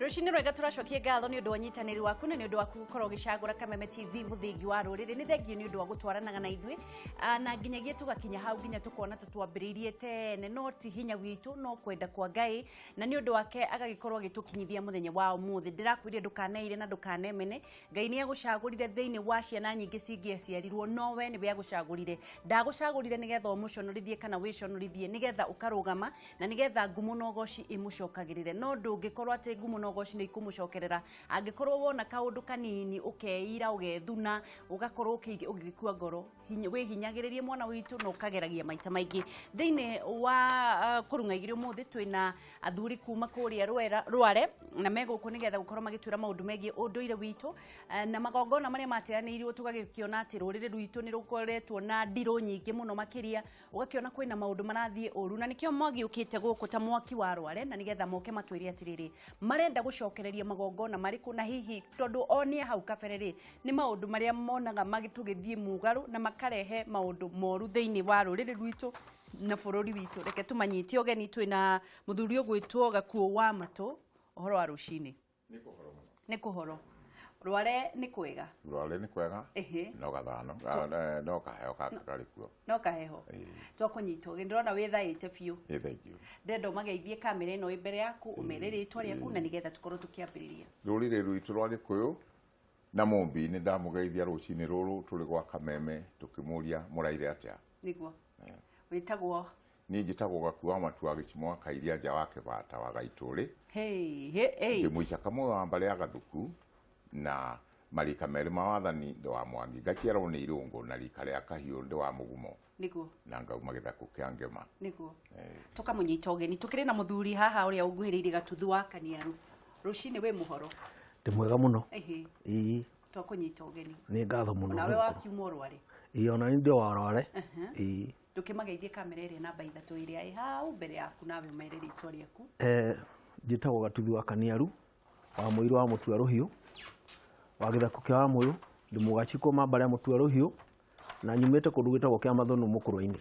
Rushini rwega turacokie ngatho ni undu wa nyitaniri waku na ni undu waku gukorwo gicagura Kameme TV muthingi wa ruriri ni thengio ni undu wa gutwaranaga na ithui na nginyagia tugakinya hau nginya tukona tutwambiririe tene no ti hinya witu no kwenda kwa Ngai na ni undu wake agagikorwo agitukinyithia muthenya wa umuthi ndirakwire ndukaneire na ndukanemene Ngai ni agucagurire thiini wa ciana nyingi cingiaciarirwo no we ni we agucagurire ndagucagurire nigetha umuconorithie kana wiconorithie nigetha ukarugama na nigetha ngumu no goci imucokagirire no ndungikorwo ati ngumu no goci ni ikumucokerera angikorwo wona kaundu kanini ukeira ugethuna ugakorwo ugikua ngoro we hinyagiririe mwana witu no kageragia maita maingi thiini wa kurungaigire umuthi twina athuri kuma kuria rware na meguku nigetha gukorwo magitwira maundu megie unduire witu na magongona maria mateaneirio tugagikiona ati rurire rwitu ni rukoretwo na ndiru nyingi muno makiria ugakiona kwina maundu marathie uru na nikio magiukite guku ta mwaki wa rware na nigetha moke matwiri atiriri marenda gucokereria magongona mariku na hihi tondu onie hau kabereri ni maundu maria monaga magitugithie mugaru na makarehe maundu moru thiini wa rurire rwitu na bururi witu reke tumanyitie ogeni twina muthuri ogwitwo Gakuo wa Matu ohoro wa rucini ni kuhoro rware ni kwega no gathano no kaheo kakarikuo no kaheho twakunyita ogeni ndona withaite biu thank you ndendo mageithie kamera ino imbere yaku umerere itwa riaku na nigetha tukorwo tukiambiriria rurire rwitu rwa Gikuyu na mumbi ni ndamugeithia rucini ruru turi gwa Kameme tukimuria muraire atia niguo witagwo ni njitagwo Gakuo wa Matu agicimwa kairia nja wa kibata wa Gaituri hey muica kamwe wa mbale ya Gathuku na marika meri mawathani ndo wa Mwangi gaciarwo ni irungu na rika ria Kahiu ndo wa Mugumo niguo na ngauma Githaku kia Ngema niguo tukamunyita ogeni tukiri na muthuri haha uria unguhiriire Gatuthu wa Kaniaru rucini we muhoro ndi mwega muno twakunyita ogeni ni ngatho muno nawe wakiuma rware ona ni ndio wa rware tukimageithie kamera iria namba 3 iria i hau mbere yaku nawe umerere itwa riaku njitagwo Gatuthu wa Kaniaru wa muiru wa Mutua Ruhiu wa Githaku kia wa Muyu ndi mugaciko mambare Mutua Ruhiu na nyumite kundu gitagwo kia Mathonu Mukurwa-ini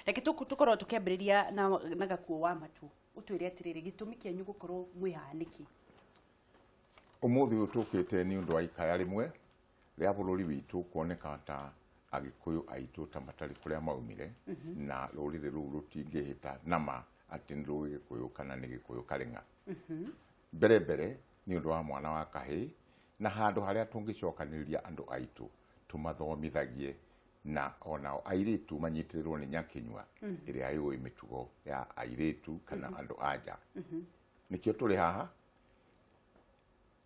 reke tukorwo tukiambiriria na Gakuo wa Matu utwire atiriri gitumi kianyu gukorwo mwihaniki umuthi utukite ni undu wa ikaya rimwe ria bururi witu kuoneka ta Agikuyu aitu ta matari kuria maumire na rurire ruru rutingihita nama ati nduwe Gikuyu kana ni Gikuyu karenga mbere ni undu wa mwana wa kahi na handu haria tungicokaniriria andu aitu tumathomithagie na onao airitu manyitirwo ni nyakinywa iria ayo imitugo ya airitu kana andu aja nikio turi haha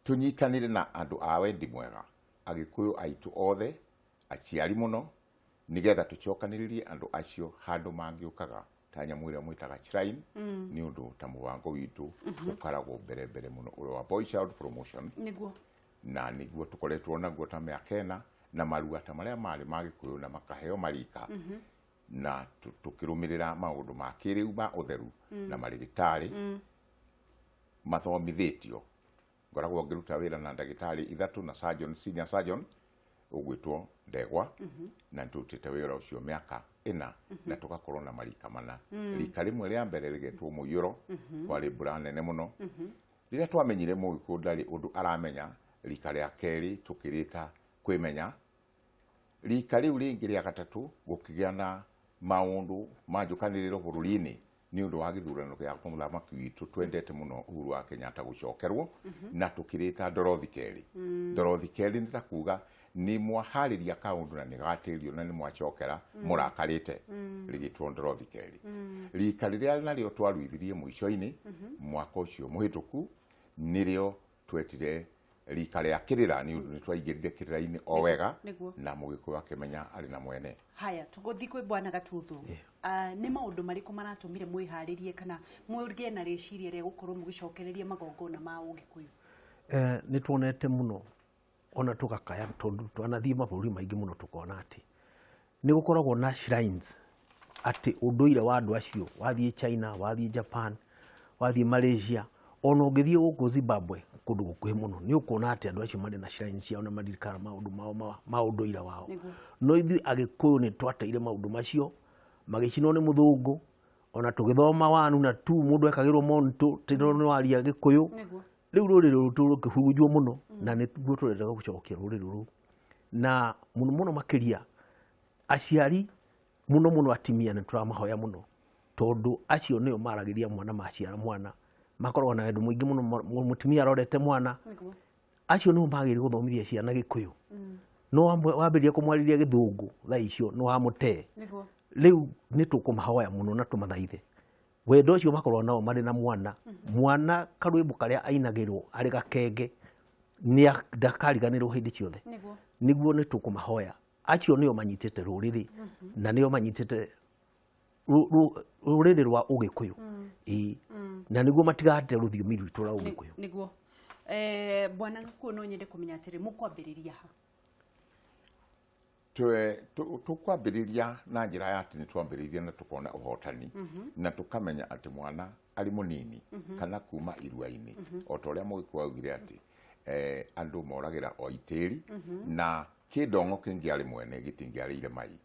tunyitanire na andu a wendi mwega Agikuyu aitu othe aciari muno nigetha tucokaniririe andu acio handu mangiukaga ta nyamu iria mwitaga shrine ni undu ta mubango witu ukaragwo mbere muno uri wa Boy Child Promotion niguo tukoretwo naguo ta miaka na maruga ta maria mari Magikuyu na makaheo marika na tukirumirira maundu ma kiriu ma utheru na marigitari mathomithitio ngoragwo ngiruta wira na ndagitari ithatu na surgeon senior surgeon ugwitwo Ndegwa na tutite wira ucio miaka 4 na tugakorwo na marika mana rika rimwe ria mbere rigetwo Muyuro wari mbura nene muno riria twamenyire Mugikuyu ndari undu aramenya rika ria keri tukirita kwimenya rika riu ringi ria gatatu gukigia na maundu majukaniriro bururi-ini ni undu wa githurano gia muthamaki witu twendete muno Uhuru wa Kenyatta gucokerwo na tukirita Dorothy Keri Dorothy Keri ni takuga ni mwahariria kaundu na nigatirio na ni mwacokera murakarite rigitwo Dorothy Keri rika riria nario twaruithirie muico-ini mwaka ucio muhituku nirio twetire rika ria kirira ni undu ni twaingirire kirira-ini o wega na Mugikuyu akimenya ari na mwene haya tuguthi kwi bwana Gatuthu ni maundu mariku maratumire mwiharirie kana mwurgie na reciria ria gukorwo mugicokereria magongona ma Ugikuyu ni tuonete muno ona tukakaya tondu twanathie maburi maingi muno tukona ati ni gukoragwo na shrines ati unduire wa andu acio wathie China wathie Japan wathie Malaysia ona ungithie guku Zimbabwe kundu gukuhi muno ni ukona ati andu acio mari na shrines ciao na madirikana maundu mao maunduire wao no ithi Agikuyu ni twateire maundu macio magicinwo ni muthungu ona tugithoma wanu na tu mundu ekagirwo monto tino ni waria gikuyu riu ruriri ruru kihurunjwo muno na niguo turenda gucokia ruriri ruru na muno makiria aciari muno atimia ni turamahoya muno tondu acio nio maragiria mwana maciara mwana makorwo na wendu muingi muno mutimia arorete mwana acio nio magiri guthomithia ciana gikuyu no wambiria kumwariria githungu tha icio no amute riu ni tukumahoya muno na tumathaithe wendo ucio makorwo nao mari na mwana karwimbo karia ainagirwo ari gakenge ni ndakariganirwo hindi ciothe niguo ni tukumahoya acio nio manyitite ruriri na nio manyitite ruriri rwa ugikuyu na niguo matigate ruthiomi rwitu rwa ugikuyu niguo bwana Gakuo no nyende kumenya atiri mukwambiriria ha tukwambiriria na njira ya ati ni twambiriria na tukona uhotani na tukamenya ati mwana ari munini kana kuma irua-ini o to ria Mugikuyu augire ati andu moragira o itiri na kidongo kingiari mwene gitingiarire mai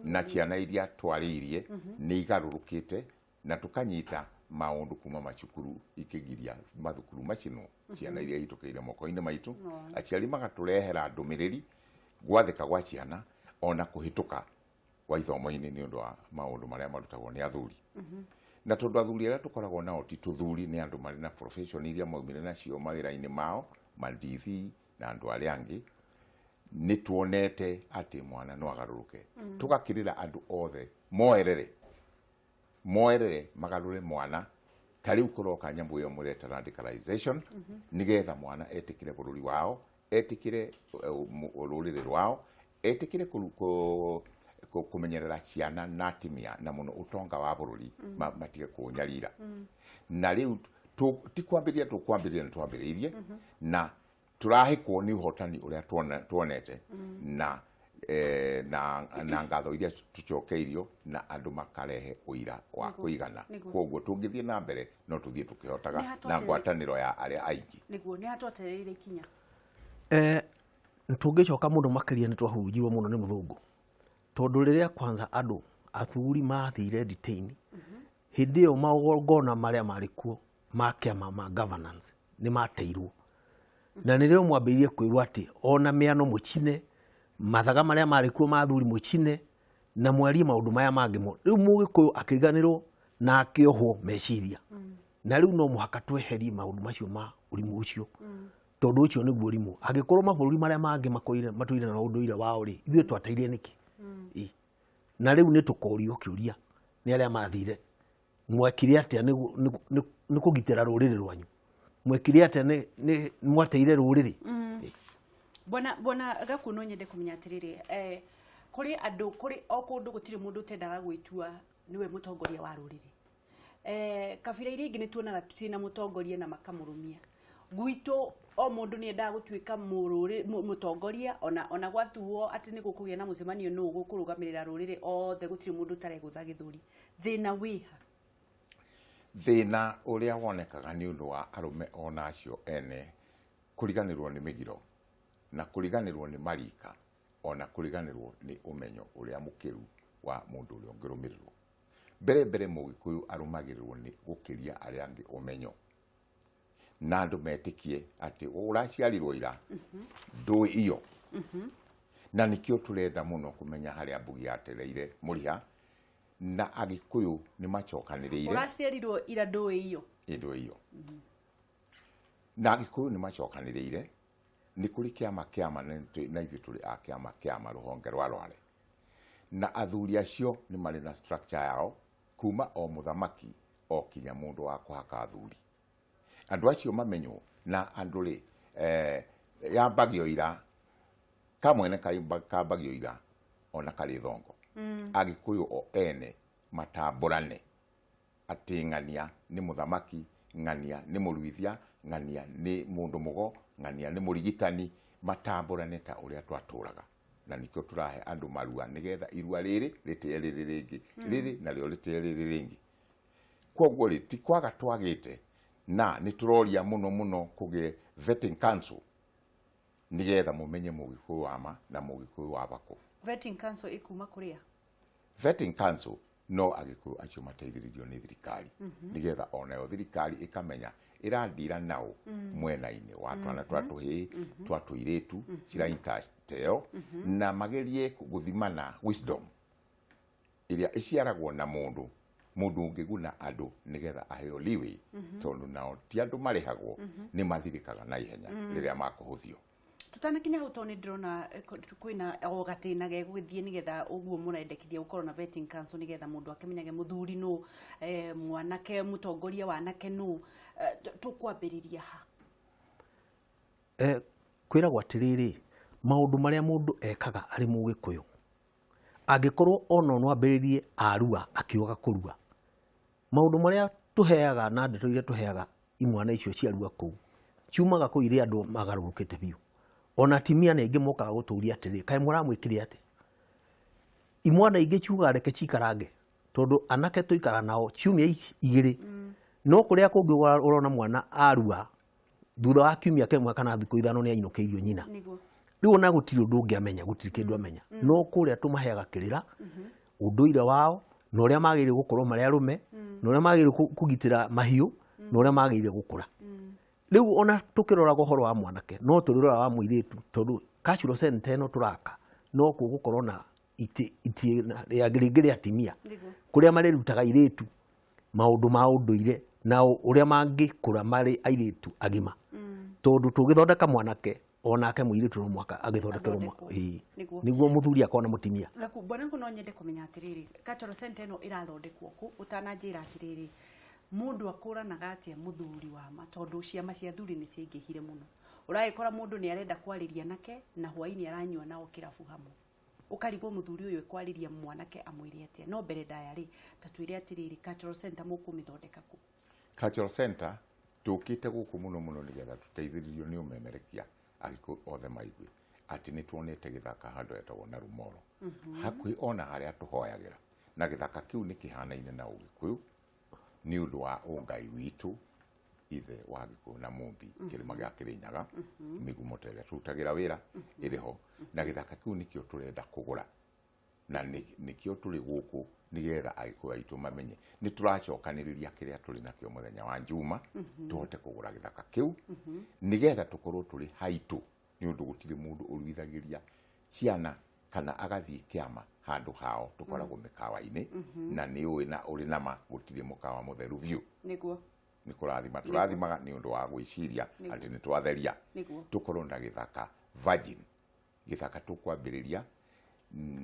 na ciana iria twaririe ni igarurukite na tukanyita maundu kuma macukuru ikigiria mathukuru macino ciana iria itukeire moko-ini maitu aciari magaturehera ndumiriri gwathika gwa ciana ona kuhituka wa ithomo-ini ni undu wa maundu maria marutagwo ni athuri na tondu athuri aria tukoragwo nao ti tuthuri ni andu mari na profession iria maumire nacio mawira-ini mao mandithi na andu aria angi ni tuonete ati mwana no agaruruke tugakirira andu othe moerere magarure mwana tariu kuroka nyambu yo mureta radicalization nigetha mwana etikire bururi wao etikire ururire rwao etikire kumenyerera ciana na atimia na muno utonga wa bururi matige kunyarira na riu tukwambiria ntwambiririe na turahikwo ni uhotani uria tuonete na ngatho iria tucokeirio na andu makarehe uira wa kuigana koguo tungithie na mbere no tuthie tukihotaga na ngwataniro ya aria aingi niguo ni hatotereire ikinya ntungicoka mundu makiria ni twahunjirwo muno ni muthungu tondu riria kwanza andu athuri mathire detain hindi yo magongona maria marikuo ma kiama ma governance ni mateirwo na nirio mwambirie kwirwo ati ona miano muchine mathaga maria marikuo mathuri muchine na mwari maundu maya mangimo riu Mugikuyu akiriganirwo na akiohwo meciria na riu no muhaka tweheri maundu macio ma urimu ucio tondu ucio niguo rimu agikorwo maburi maria mangi makoire matuire na unduire wao ri ithwe twatairie niki na riu ni tukorio kiuria ni aria mathire mwekire atia ni kugitira ruriri rwanyu mwekire atia ni mwateire ruriri Bwana Gakuo no nyende kumenya atiriri kuri andu kuri o kundu gutire mundu tendaga gwitua niwe mutongoria wa ruriri kabira iria ingi ni tuonaga tutina mutongoria na makamurumia gwito o mundu ni endaga gutuika mutongoria ona gwathuo ati ni gukugia na mucemanio no gukurugamirira ruriri othe gutire mundu taregutha githuri thina wiha thina uria wonekaga ni undu wa arume onacio ene kuriganirwo ni migiro na kuriganirwo ni marika ona kuriganirwo ni umenyo uria mukiru wa mundu uria ungirumirirwo mbere Mugikuyu arumagirirwo ni gukiria aria angi umenyo na andu metikie ati uraciarirwo ira ndui iyo na nikio turenda muno kumenya haria mbugi yatereire muriha na Agikuyu ni macokaniriire uraciarirwo ira ndui iyo na Agikuyu ni macokaniriire ni kuri kiama na ithu turi a kiama ruhonge rwa Rware na athuri acio ni mari na structure yao kuma o muthamaki o kinya mundu wa kuhaka athuri andu acio mamenyo na andu ri yambagio ira kamwene kambagio ira ona kari thongo Agikuyu o ene matamburane ati ng'ania ni muthamaki ng'ania ni muruithia ng'ania ni mundu mugo ng'ania ni murigitani matamburane ta uria twaturaga na nikio turahe andu marua nigetha irua riri rite riri ringi riri na rio rite riri ringi koguo ri ti kwaga twagite na ni turoria muno kuge vetting council nigetha mumenye Mugikuyu wa ma na Mugikuyu wa bako vetting council ikuma kuria vetting council no agikuyu acio mateithĩrĩrio nĩ thirikari nigetha onayo thirikari ikamenya irandira nao mwena-inĩ wa twana twa tũhĩĩ twa tũirĩtu ciraiteo na magerie gũthimana wisdom iria iciaragwo na mũndũ ũngĩguna andũ nigetha aheo leeway tondũ nao ti andũ marĩhagwo nĩ mathirĩkaga na ihenya rĩrĩa makũhũthio. Tutanakinya hau tondũ ndĩrona kwĩna o gatĩna ge gũgĩthiĩ nigetha ũguo mũrendekithia gũkorwo na vetting council nigetha mũndũ akĩmenyage mũthuri nũ mwanake mũtongoria wa anake nũ tũkwambĩrĩria ha. Kwĩragwo atĩrĩrĩ maũndũ marĩa mũndũ ekaga arĩ mũgĩkũyũ angĩkorwo ona no ambĩrĩrie arua akĩoga kũrua maũndũ marĩa tũheaga na ndeto iria tũheaga imwana icio ciarua kũu ciumaga kũu iria andũ magarũrũkĩte biũ. Ona timia na ingĩ mokaga gũtũria atĩrĩ kaĩ mũramwĩkire atĩ imwana ingĩ ciuga reke cikarange tondũ anake tũikara nao ciumia igĩrĩ no kũrĩa kũngĩ ũrona mwana arua thutha wa kiumia kĩmwe kana thikũ ithano nĩ ainũkĩirio nyina. Rĩu ona gũtirĩ ũndũ ũngĩamenya gũtirĩ kĩndũ amenya no kũrĩa tũmaheaga kĩrĩra ũndũire wao na ũrĩa magĩrĩire gũkorwo marĩ arũme na ũrĩa magĩrĩire kũgitĩra mahiũ na ũrĩa magĩrĩire gũkũra. Rĩu ona tũkĩroraga ũhoro wa mwanake no tũrĩrora wa mũirĩtu tondũ cultural center ĩno tũraka no gũkorwo na itĩ rĩngĩ rĩa atimia kũrĩa marĩrutaga airĩtu maũndũ ma ũndũire na ũrĩa mangĩkũra marĩ airĩtu agima tondũ tũgĩthondeka mwanake onake mũirĩtu no mwaka agĩthondekerwo nĩguo mũthuri akona mũtimia. Mbona no nyende kũmenya atĩrĩrĩ cultural center ĩno ĩrathondekwo kũ ũtananjĩra atĩrĩrĩ mũndũ akũranaga atĩa mũthuri wa ma tondũ ciama cia athuri nĩ ciaingĩhire mũno. Ũragĩkora mũndũ nĩ arenda kwarĩria nake na hwainĩ aranyua nao kĩrabu hamwe ũkarigwo mũthuri ũyũ ekwarĩria mwanake amwĩre atĩa no mbere ndaya rĩ ta twĩre atĩrĩrĩ cultural center mũkũmĩthondeka kũ. Cultural center tũkĩte gũkũ mũno nigetha tũteithĩrĩrio nĩ ũmemerekia agĩkũyũ othe maigue atĩ nĩ tuonete gĩthaka handũ hetagwo na Rumoro hakuhĩ ona harĩa tũhoyagĩra na gĩthaka kĩu nĩ kĩhanaine na ũgĩkũyũ nĩ ũndũ wa ũngai witũ ithe wa Gĩkũyũ na Mũmbi kĩrĩma gĩa Kĩrĩnyaga mĩgumo ĩrĩa tũrutagĩra wĩra ĩrĩho na gĩthaka kĩu nĩkĩo tũrenda kũgũra na nĩkĩo tũrĩ gũkũ nigetha agĩkũyũ aitũ mamenye nĩ tũracokanĩrĩria kĩrĩa tũrĩ nakĩo mũthenya wa Njuma tũhote kũgũra gĩthaka kĩu nigetha tũkorwo tũrĩ haitũ nĩ ũndũ gũtirĩ mũndũ ũruithagĩria ciana kana agathiĩ kĩama handũ hao tũkoragwo mĩkawa-inĩ na nĩ ũĩ na ũrĩ nama gũtirĩ mũkawa mũtheru biũ nĩ kũrathima tũrathimaga nĩ ũndũ wa gwĩciria atĩ nĩ twatheria tũkorwo na gĩthaka virgin gĩthaka tũkwambĩrĩria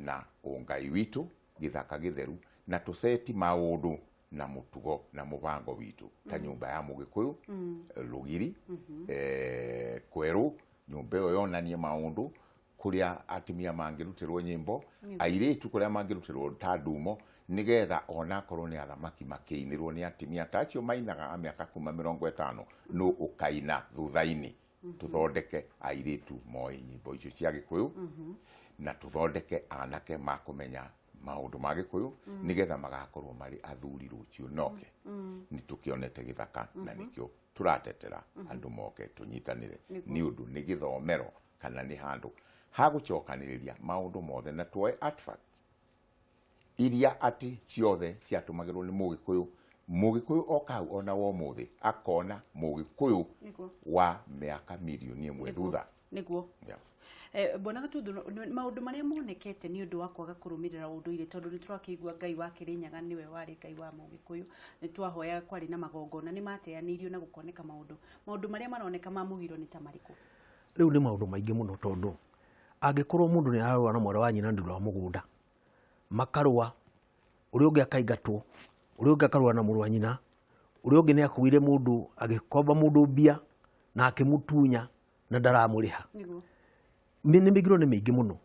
na ũngai witũ gĩthaka gĩtheru na tũseti maũndũ na mũtugo na mũbango witũ ta nyũmba ya mũgĩkũyũ rũgiri kwerũ nyũmba ĩyo yonanie maũndũ kũrĩa atimia mangĩrutĩrwo nyĩmbo airĩtu kũrĩa mangĩrutĩrwo ta ndumo nigetha ona korwo nĩ athamaki makĩinĩrwo nĩ atimia ta acio mainaga mĩaka kuma 50 no ũkaina thutha-inĩ tũthondeke airĩtu moĩ nyĩmbo icio cia Gĩkũyũ na tũthondeke anake makũmenya maũndũ ma Gĩkũyũ nigetha magakorwo marĩ athuri rũciũ noke nĩ tũkĩonete gĩthaka na nĩkĩo tũratetera andũ moke tũnyitanĩre nĩ ũndũ nĩ gĩthomero kana nĩ handũ ha gũcokanĩrĩria maũndũ mothe na tuoe artifacts iria atĩ ciothe ciatũmagĩrwo nĩ Mũgĩkũyũ oka hau ona wa ũmũthĩ akona Mũgĩkũyũ wa mĩaka mirioni ĩmwe thutha nĩguo bonaga tu maũndũ marĩa monekete nĩ ũndũ wa kwaga kũrũmĩrĩra ũndũire tondũ nĩ tũrakĩigua Ngai wa Kĩrĩnyaga nĩwe warĩ Ngai wa Mũgĩkũyũ nĩ twahoya kwarĩ na magongona nĩ mateanĩirio na gũkoneka maũndũ marĩa maroneka ma mũgiro nĩ ta marĩkũ. Rĩu nĩ maũndũ maingĩ mũno tondũ angĩkorwo mũndũ nĩ ararũa na mwarĩ wa nyina ndura wa mũgũnda makarũa ũrĩa ũngĩ akaingatwo ũrĩa ũngĩ akarũa na mũrũ wa nyina ũrĩa ũngĩ nĩ akuire mũndũ agĩkomba mũndũ mbia na akĩmũtunya na ndaramũrĩha nĩ mĩgiro nĩ mĩingĩ mũno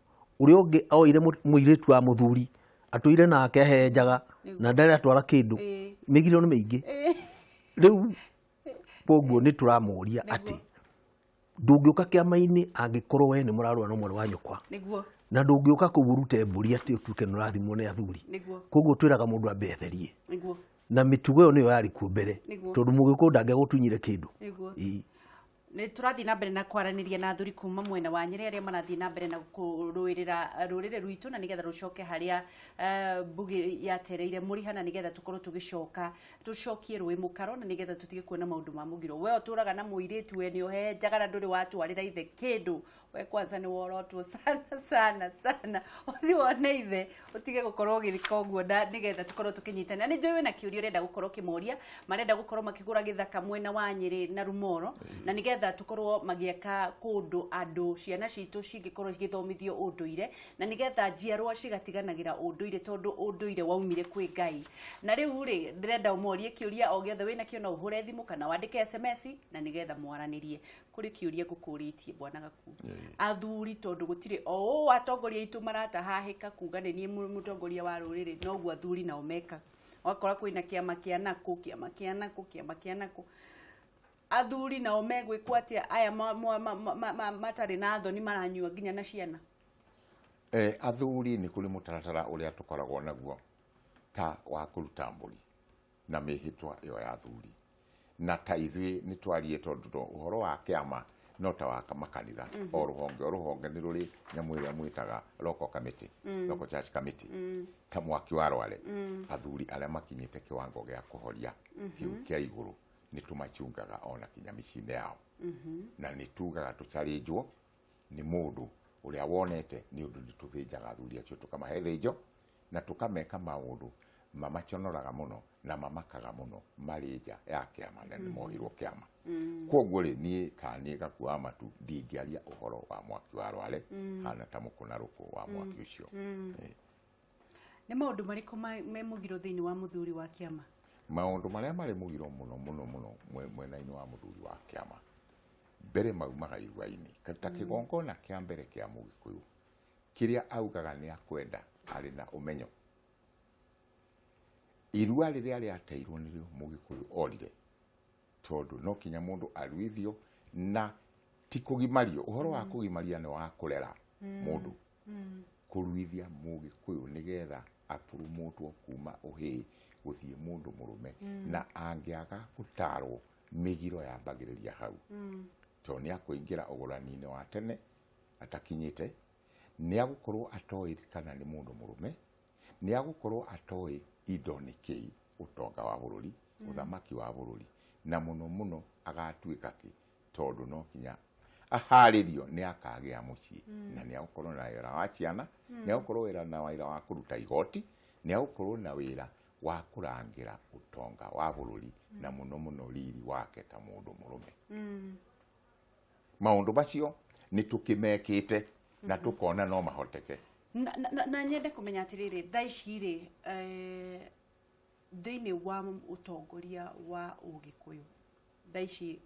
ũrĩa ũngĩ oire mũirĩtu wa mũthuri atũire nake ahenjaga na ndarĩ atwara kĩndũ mĩgiro nĩ mĩingĩ rĩu koguo nĩ tũramũria atĩ ndũngĩũka kĩama-inĩ angĩkorwo we nĩ mũrarũa na mwarĩ wa nyũkwa na ndũngĩũka kũu ũrute mbũri atĩ ũtuĩke nĩ ũrathimwo nĩ athuri koguo twĩraga mũndũ ambe etherie na mĩtugo ĩyo nĩyo yarĩ kuo mbere tondũ Mũgĩkũyũ ndangĩagũtunyire kĩndũ Nĩ tũrathiĩ na mbere na kwaranĩria na athuri kuma mwena wa Nyeri arĩa marathiĩ na mbere na kũrũĩrĩra rũrĩrĩ rwitũ na nĩgetha rũcoke harĩa mbugi yatereire mũriha na nĩgetha tũkorwo tũcokie rũĩ mũkaro na nĩgetha tũtige kuona maũndũ ma mũgiro. We ũtũraga na mũirĩtu we nĩ ũhenjaga na ndũrĩ watwarĩra ithe kĩndũ. We kwanza nĩ worotwo sana ũthi wone ithe ũtige gũkorwo ũgĩthika ũguo nĩgetha tũkorwo tũkĩnyitana. Nĩ njũĩ wĩna kĩũria ũrenda gũkorwo kĩmoria, marenda gũkorwo makĩgũra gĩthaka mwena wa Nyeri na Rumoro na nĩgetha tukorwo magieka kundu andu ciana citũ cingĩkorwo cigĩthomithio ũndũire na nĩgetha njiarwa cigatiganagĩra ũndũire tondu ũndũire waumire kwĩ Ngai. Na rĩu rĩ ndĩrenda ũmorie kĩũria o gĩothe wĩna kĩo no ũhũre thimũ kana wandĩke SMS na nĩgetha mwaranĩrie. Kũrĩ kĩũria ngũkũrĩtie bwana Gaku. Athuri tondu gũtirĩ o atongoria itu maratahahĩka kuga nĩ niĩ mũtongoria wa rũrĩrĩ noguo athuri nao meka. Wakora kwĩna kĩama kĩa nakũ athuri nao megwĩkwo atĩa aya matarĩ na thoni maranyua nginya na ciana. Athuri nĩ kũrĩ mũtaratara ũrĩa tũkoragwo naguo ta wa kũruta mbũri na mĩhĩtwa ĩyo ya athuri na ta ithuĩ nĩ twariĩ tondũ ũhoro wa kĩama no ta wa makanitha o rũhonge nĩ rũrĩ nyamũ ĩrĩa mwĩtaga local committee, local church committee ta mwaki wa Rware. Athuri arĩa makinyĩte kĩwango gĩa kũhoria kĩu kĩa igũrũ nĩ tũmachungaga ona kinya mĩciĩ-inĩ yao na nĩ tugaga tũcarĩnjwo nĩ mũndũ ũrĩa wonete nĩ ũndũ nĩ tũthĩnjaga athuri acio tũkamahe thĩnjo na tũkameka maũndũ mamaconoraga mũno na mamakaga mũno marĩ nja ya kĩama na nĩ mohirwo kĩama. Kwoguo rĩ niĩ ta niĩ Gaku wa Matu ndingĩaria ũhoro wa mwaki wa Rware hana ta mũkũnarũkũ wa mwaki ũcio. Nĩ maũndũ marĩkũ me mũgiro thĩinĩ wa mũthuri wa kĩama? Maũndũ marĩa marĩ mũgiro mũno mwena-inĩ wa mũthuri wa kĩama mbere maumaga irua-inĩ ta kĩgongona kĩa mbere kĩa Mũgĩkũyũ kĩrĩa augaga nĩ akwenda arĩ na ũmenyo. Irua rĩrĩa rĩateirwo nĩrĩo Mũgĩkũyũ orire tondũ no kinya mũndũ aruithio na ti kũgimario. Ũhoro wa kũgimaria nĩ wa kũrera mũndũ. Kũruithia Mũgĩkũyũ nĩgetha apurumutwo kuma ũhĩĩ gũthiĩ mũndũ mũrũme na angĩaga gũtarwo mĩgiro yambagĩrĩria hau. To nĩ akũingĩra ũgũrani-inĩ wa tene atakinyĩte, nĩ agũkorwo atoĩ kana nĩ mũndũ mũrũme, nĩ agũkorwo atoĩ indo nĩkĩ ũtonga wa bũrũri, ũthamaki wa bũrũri na mũno agatuĩka kĩ tondũ no kinya aharĩrio nĩ akagĩa mũciĩ na nĩ agũkorwo na wĩra wa ciana, nĩ agũkorwo na wĩra wa kũruta igoti, nĩ agũkorwo na wĩra wa kũrangĩra ũtonga wa bũrũri na mũno riri wake ta mũndũ mũrũme. Maũndũ macio nĩ tũkĩmekĩte na tũkona no mahoteke. Na nyende kũmenya atĩrĩrĩ thaa ici rĩ thĩinĩ wa ũtongoria wa Ũgĩkũyũ thaa ici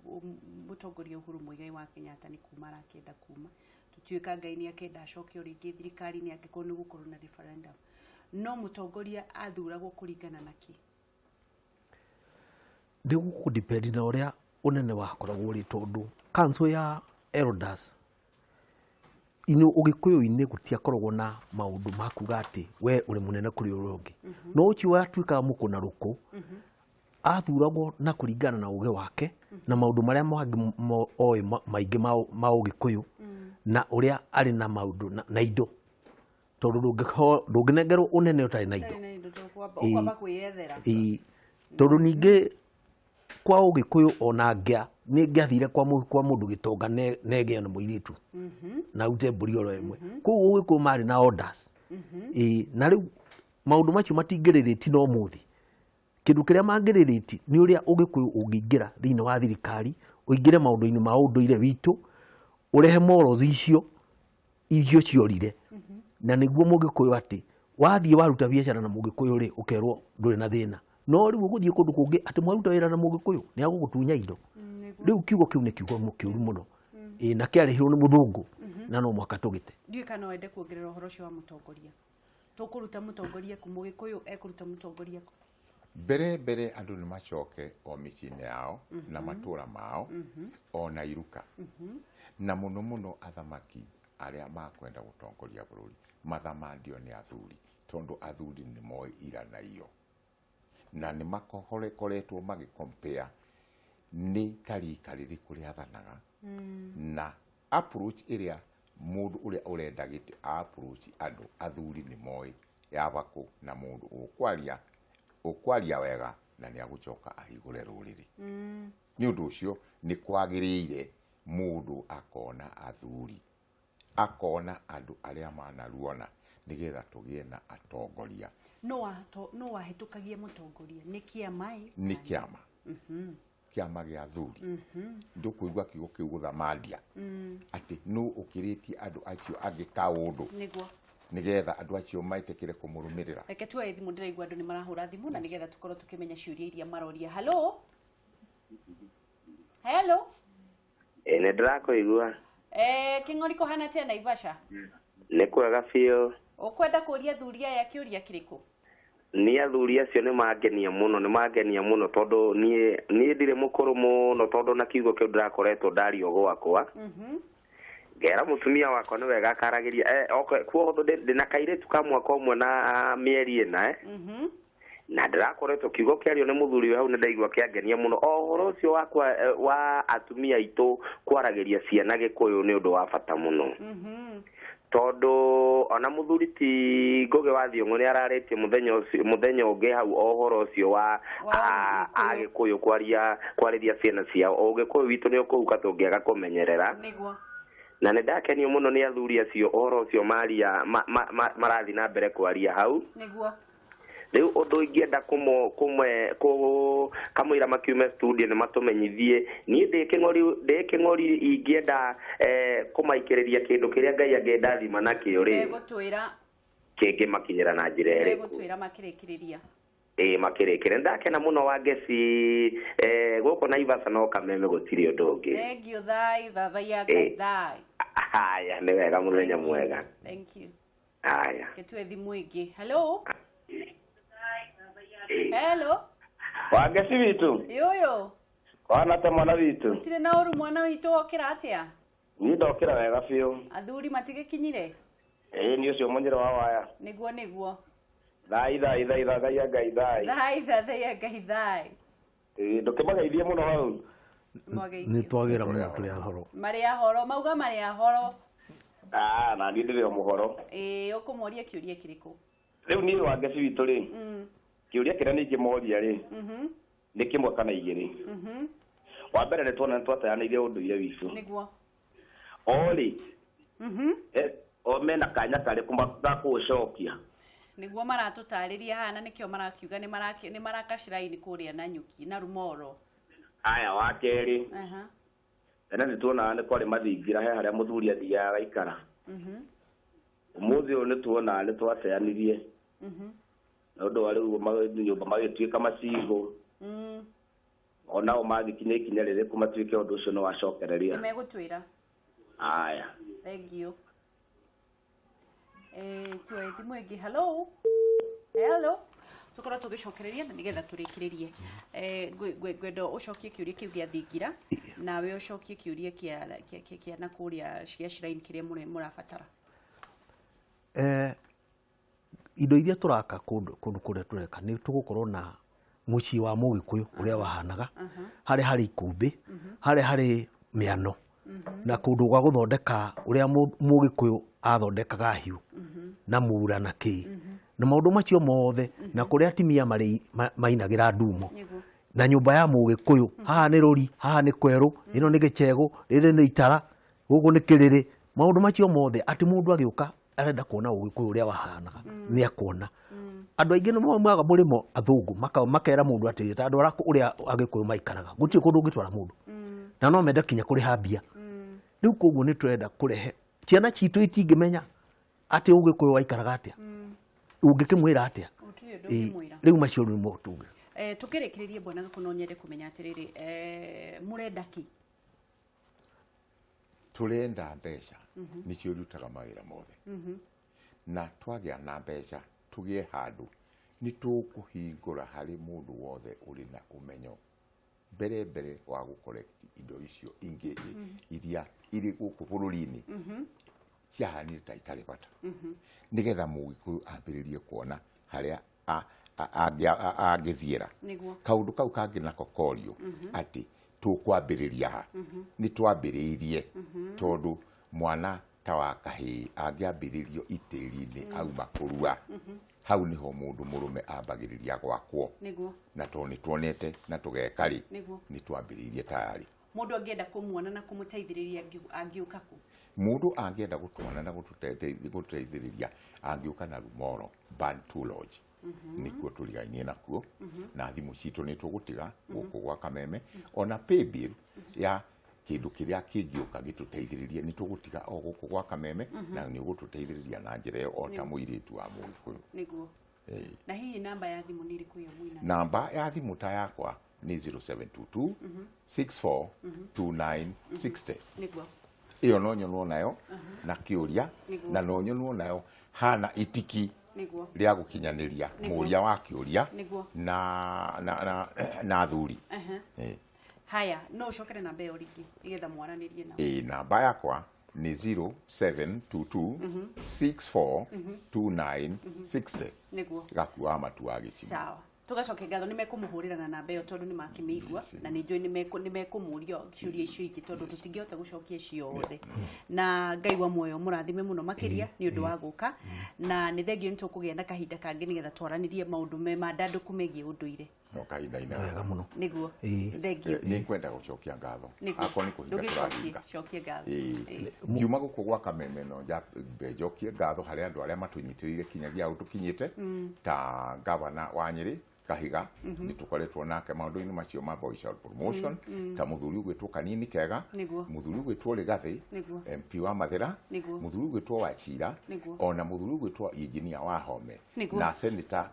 mũtongoria Uhuru Muigai wa Kenyatta nĩ kuma arakĩenda kuma tũtuĩka Ngai nĩ akenda acokio rĩngĩ thirikari-inĩ angĩkorwo nĩ gũkorwo na referendum. No mũtongoria athuragwo kũringana na kĩ? Nĩ gũkũdipendi na ũrĩa ũnene wakoragwo ũrĩ tondũ council ya elders Ũgĩkũyũ-inĩ gũtiakoragwo na maũndũ ma kuga atĩ we ũrĩ mũnene kũrĩ ũrĩa ũngĩ. No ũcio atuĩkaga mũkũnarũkũ athuragwo na kũringana na ũgĩ wake na maũndũ marĩa oĩ maingĩ ma Ũgĩkũyũ na ũrĩa arĩ na maũndũ na indo. Tondũ ndũngĩnengerwo ũnene ũtarĩ na indo. Tondũ ningĩ kwa Ũgĩkũyũ ona nĩ ngĩathire kwa mũndũ gĩtonga negea na mũirĩtu na ute mbũri oro ĩmwe. Koguo Ũgĩkũyũ marĩ na orders. Na rĩu maũndũ macio matingĩrĩrĩti no mũthĩ. Kĩndũ kĩrĩa mangĩrĩrĩti nĩ ũrĩa Ũgĩkũyũ ũngĩingĩra thĩinĩ wa thirikari, ũingĩre maũndũ-inĩ ma ũndũire witũ, ũrehe morothi icio ciorire. Na nĩguo Mũgĩkũyũ atĩ wathiĩ waruta biacara na Mũgĩkũyũ rĩ ũkerwo ndũrĩ na thĩna. No rĩu ũgũthiĩ kũndũ kũngĩ atĩ mwaruta wĩra na Mũgĩkũyũ nĩ agũgũtunya indo. Rĩu kiugo kĩu nĩ kiugo kĩũru mũno. Na kĩarĩhirwo nĩ mũthũngũ na no mwaka tũgĩte. Ndiũĩ kana wende kuongerera ũhoro ũcio wa mũtongoria. Tũkũruta mũtongoria kũ Mũgĩkũyũ ekũruta mũtongoria kũ? Mbere andũ nĩ macoke o mĩciĩ-inĩ yao na matũũra mao ona iruka. Na mũno athamaki arĩa makwenda gũtongoria bũrũri mathamandio nĩ athuri tondũ athuri nĩ moĩ ira na iyo. Na nĩ makoretwo magĩkompea ni tarika ririku riathanaga na approach iria mundu uria urenda giti approach andu athuri ni moi yabaku na mundu ukwaria wega na ni agucoka ahigure ruriri ni undu ucio ni kwagiriire mundu akona athuri akona andu aria manaruona nigetha tugie na atongoria no wahitukagie mutongoria ni kiamai ni kiama kiama gia athuri ndukuigua kiugo kiu guthamadia ati no ukiritie andu acio agika undu niguo nigetha andu acio maitekire kumurumirira reke tuwe thimu ndiraigua andu ni marahura thimu na nigetha tukorwo tukimenya ciuria iria maroria hello ne ndirakuigua king'ori kohana tia Naivasha ni kwega biũ ukwenda kuria thuria ya kiuria kiriku ni athuri acio ni mangenia muno tondu ni ndire mukuru muno tondu na kiugo kiu ndirakoretwo ndario gwakwa ngera mutumia wakwa ni wega akaragiria kuo ndina kairetu ka mwaka umwe na mieri ina na ndirakoretwo kiugo kiario ni muthuri we hau ni ndaigua kiangenia muno ohoro ucio wakwa wa atumia itu kwaragiria ciana gikuyu ni undu wa bata muno tondu ona muthuri ti Ngugi wa Thiong'o ni araritie muthenya ungi hau ohoro ucio wa agikuyu kwariria ciana ciao ugikuyu witu ni ukuuka tungiaga kumenyerera niguo na ni ndakenio muno ni athuri acio ohoro ucio maria marathi na mbere kwaria hau niguo riu undu ingienda kamwira makiume studio ni matumenyithie ni ndiking'ori ingienda kumaikiriria kindu kiria Ngai angenda thima nakio ri gutwira kingi makinyira na njira iri gutwira makirikiriria makirikire ndakena muno wa Ngeci guko Naivasha no kameme gutiri undu ungi thank you thai haya ni wega muthenya mwega thank you haya ketwe thimu ingi hello wa Ngeci witu yoyo wana ta mwana witu utire na uru mwana witu okira atia ni ndokira wega biũ athuri matigikinyire ni ucio munyira wa waya niguo thai thai ndukimageithie muno hau ni twagira muno turi ahoro mauga mari ahoro na ni ndire muhoro ukumoria kiuria kiriku riu ni wa Ngeci witu ri kiuria kiria ni kimoria ri ni kimwe kana igiri wa mbere ni tuona twatayanire unduire witu niguo oli o mena kanya kare kumba kucokia niguo maratutariria hana nikio marakiuga ni marakashiraini kuria na nyuki na rumoro aya wa keri ena ni tuona ni kwari mathingira he haria muthuri athiaga ikara umuthi uyu ni tuona ni twateyanirie na undu wa riu nyumba magituika macigo onao magikinya ikinya riri kumatuike undu ucio no wacokereria megutwira aya thank you tuwe thimu ingi hello tukorwo tugicokereria na nigetha turikiririe gwendo ucokie kiuria kiu gia thingira nawe ucokie kiuria kia na kuria cia shiraini kiria murabatara indo iria turaka kundu kuria tureka ni tugukorwo na mucii wa Mugikuyu uria wahanaga hari ikumbi hari miano na kundu gwa guthondeka uria Mugikuyu athondekaga hiu na mura na ki na maundu macio mothe na kuria atimia mainagira ndumo na nyumba ya Mugikuyu haha ni ruri haha ni kweru ino ni gichego riri ni itara gugu ni kiriri maundu macio mothe ati mundu agiuka arenda kuona Ugikuyu uria wahanaga ni akuona andu aingi no mwaga murimo athungu makera mundu ati ta andu araku uria Agikuyu maikaraga guti kundu ungitwara mundu na no menda kinya kuri hambia riu koguo ni turenda kurehe ciana citu itingimenya ati Ugikuyu waikaraga atia ungikimwira atia riu macio ni mutunga tukirikiririe bwana gakono nyende kumenya atiriri murenda ki turenda mbeca nicio rutaga mawira mothe na twagia na mbeca tugie handu ni tukuhingura hari mundu wothe uri na umenyo mbere wa gucollect indo icio ingi iria iri guku bururi-ini ciahani ta itari bata nigetha Mugikuyu ambiririe kuona haria agithiera kaundu kau kangi nako korio ati tukwambĩrĩria ha nĩ twambĩrĩirie tondũ mwana ta wa kahĩĩ angĩambĩrĩrio itĩri-inĩ auma kũrua hau niho mũndũ mũrũme ambagĩrĩria gwakwo na tondũ nĩ tuonete na tũgeka rĩ nĩ twambĩrĩirie tayari. Mũndũ angĩenda kũmuona na kũmũteithĩrĩria angĩũka kũ? Mũndũ angĩenda gũtwana na gũtũteithĩrĩria angĩũka na Rumoro Bantu Lodge nĩkuo tũrigainie nakuo na thimũ citũ nĩ tũgũtiga gũkũ gwa Kameme ona paybill ya kĩndũ kĩrĩa kĩngĩũka gĩtũteithĩrĩrie nĩ tũgũtiga o gũkũ gwa Kameme na nĩ ũgũtũteithĩrĩria na njĩra ĩyo o ta mũirĩtu wa Mũgĩkũyũ. Nĩguo. Na hihi namba ya thimũ nĩ ĩrĩkũ yo mwĩna? Namba ya thimũ ta yakwa nĩ 0722 64 2960. Nĩguo. Iyo no nyonwo nayo na kĩũria na no nyonwo nayo hana itiki rĩa gũkinyanĩria mũria wa kĩũria na thuri. Haya, no ũcokere namba ĩyo rĩngĩ nĩgetha mwaranĩrie nao. Namba yakwa ni 0722 64 2960. Nĩguo. Gakua matu wa gĩcigo. Sawa. Tugacoke ngatho nĩ mekũmũhũrĩra na namba ĩyo tondũ nĩ makĩmĩigua na nĩ njũĩ nĩ mekũmũria ciũria icio ingĩ tondũ tũtingĩhota gũcokia ciothe. Na Ngai wa muoyo mũrathime mũno makĩria nĩ ũndũ wa gũka na nĩ thengio nĩ tũkũgĩa na kahinda kangĩ nĩgetha twaranĩrie maũndũ ma ndandũku megiĩ ũndũire. No kahinda-inĩ wega mũno. Nĩguo. Thengio. Nĩ kwenda gũcokia ngatho. Akwa nĩ kũhinga tũrahinga. Cokia ngatho. Ngiuma gũkũ gwa Kameme no njokie ngatho harĩ andũ arĩa matũnyitĩrĩire kinyagia hau tũkinyĩte ta gavana wa Nyĩrĩ Kahiga nĩ tũkoretwo nake maũndũ-inĩ macio ma Boy Child Promotion ta mũthuri ũgwĩtwo Kanini Kega, mũthuri ũgwĩtwo Rĩgathĩ, MP wa Mathĩra, mũthuri ũgwĩtwo Wachira, ona mũthuri ũgwĩtwo Engineer wa Home na Senator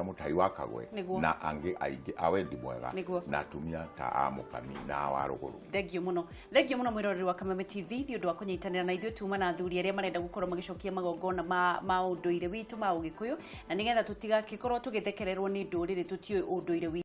Mũtai wa Kagwe na angĩ aingĩ a wendi mwega na atumia ta a Mũkami na wa Rũgũrũ. Thengio mũno mwĩroreri wa Kameme TV nĩ ũndũ wa kũnyitanĩra na ithuĩ tuma na athuri arĩa marenda gũkorwo magĩcokia magongona ma ũndũire witũ ma Ũgĩkũyũ na nĩgetha tũtigagĩkorwo tũgĩthekererwo nĩ ndũrĩrĩ tũtiũĩ ũndũire witũ.